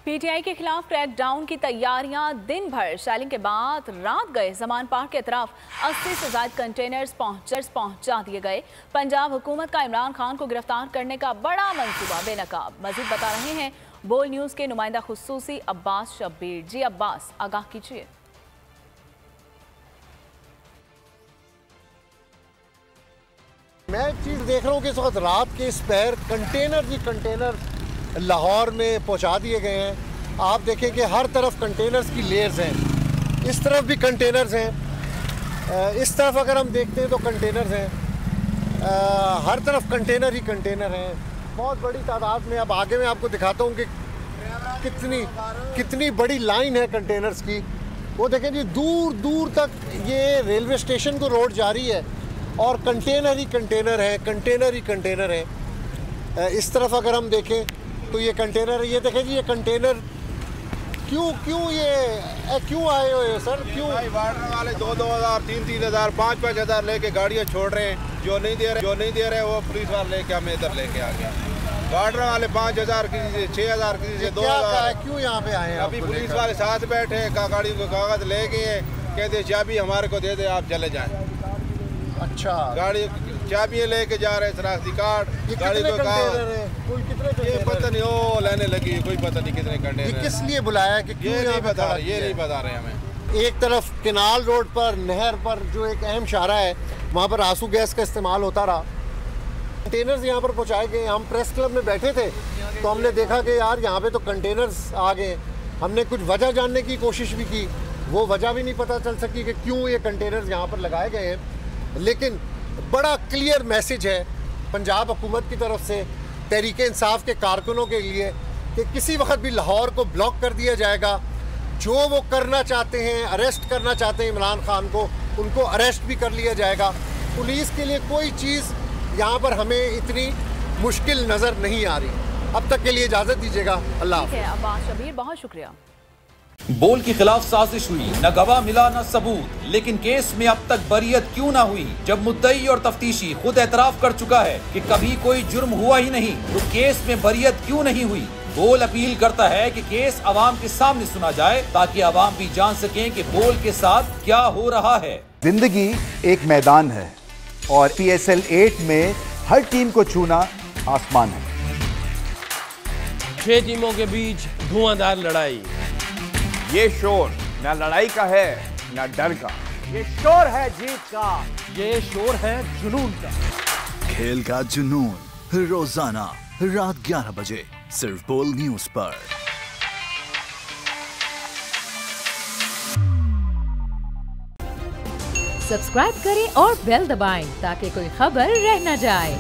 PTI के खिलाफ crackdown की तैयारियां दिन भर शैलिंग के बाद रात गए जमान पार्क के तरफ 80 से ज्यादा कंटेनर्स पहुंचा दिए गए। पंजाब हुकूमत का इमरान खान को गिरफ्तार करने का बड़ा मंसूबा बेनकाब। मजीद बता रहे हैं बोल न्यूज के नुमाइंदा खुसूसी अब्बास शब्बीर। जी अब्बास, आगाह कीजिए। मैं एक चीज़ देख रहा हूँ कि इस वक्त रात के स्पेयर कंटेनर लाहौर में पहुँचा दिए गए हैं। आप देखें कि हर तरफ कंटेनर्स की लेयर्स हैं, इस तरफ भी कंटेनर्स हैं, इस तरफ अगर हम देखते हैं तो कंटेनर्स हैं, हर तरफ कंटेनर ही कंटेनर हैं, बहुत बड़ी तादाद में। अब आगे मैं आपको दिखाता हूँ कि कितनी बड़ी लाइन है कंटेनर्स की। वो देखें जी, दूर दूर तक ये रेलवे स्टेशन को रोड जा रही है और कंटेनर ही कंटेनर है। इस तरफ अगर हम देखें तो ये कंटेनर, ये देखें जी, ये कंटेनर क्यों आए हुए हो सर? क्यों वाटर वाले 2,000, 3,000, 5,000 लेके गाड़ियाँ छोड़ रहे हैं। जो नहीं दे रहे वो पुलिस वाले लेके हमें इधर लेके आ गया। वाटर वाले 5,000 किसी से, 6,000 किसी से, 2,000। क्यों यहाँ पे आए हैं? अभी पुलिस वाले साथ बैठे हैं, गाड़ी को कागज लेके कहते चाबी हमारे को दे दे, आप चले जाए। अच्छा, गाड़ी चाबियाँ लेके जा रहे शनाख्ती कार्ड, गाड़ी को ये पता नहीं, ओ लेने लगी, कोई पता नहीं कितने कंटेनर। किस लिए बुलाया कि ये नहीं बता रहे हमें। एक तरफ केनाल रोड पर, नहर पर जो एक अहम शाहरा है, वहाँ पर आंसू गैस का इस्तेमाल होता रहा। कंटेनर्स यहाँ पर पहुँचाए गए। हम प्रेस क्लब में बैठे थे तो हमने देखा कि यार यहाँ पे तो कंटेनर्स आ गए। हमने कुछ वजह जानने की कोशिश भी की, वो वजह भी नहीं पता चल सकी कि क्यों ये कंटेनर्स यहाँ पर लगाए गए हैं। लेकिन बड़ा क्लियर मैसेज है पंजाब हुकूमत की तरफ से तहरीक इंसाफ के कारकुनों के लिए कि किसी वक्त भी लाहौर को ब्लॉक कर दिया जाएगा। जो वो करना चाहते हैं, अरेस्ट करना चाहते हैं इमरान खान को, उनको अरेस्ट भी कर लिया जाएगा। पुलिस के लिए कोई चीज़ यहाँ पर हमें इतनी मुश्किल नज़र नहीं आ रही। अब तक के लिए इजाज़त दीजिएगा। अल्लाह हाफ़िज़। अब्बास शब्बीर, बहुत शुक्रिया। बोल के खिलाफ साजिश हुई, न गवाह मिला न सबूत, लेकिन केस में अब तक बरियत क्यों ना हुई? जब मुद्दई और तफ्तीशी खुद एतराफ कर चुका है कि कभी कोई जुर्म हुआ ही नहीं, तो केस में बरियत क्यों नहीं हुई? बोल अपील करता है कि केस अवाम के सामने सुना जाए ताकि अवाम भी जान सकें कि बोल के साथ क्या हो रहा है। जिंदगी एक मैदान है और PSL 8 में हर टीम को छूना आसमान है। 6 टीमों के बीच धुआंधार लड़ाई। ये शोर न लड़ाई का है न डर का, ये शोर है जीत का, ये शोर है जुनून का। खेल का जुनून रोजाना रात 11 बजे सिर्फ बोल न्यूज पर। सब्सक्राइब करें और बेल दबाएं ताकि कोई खबर रह न जाए।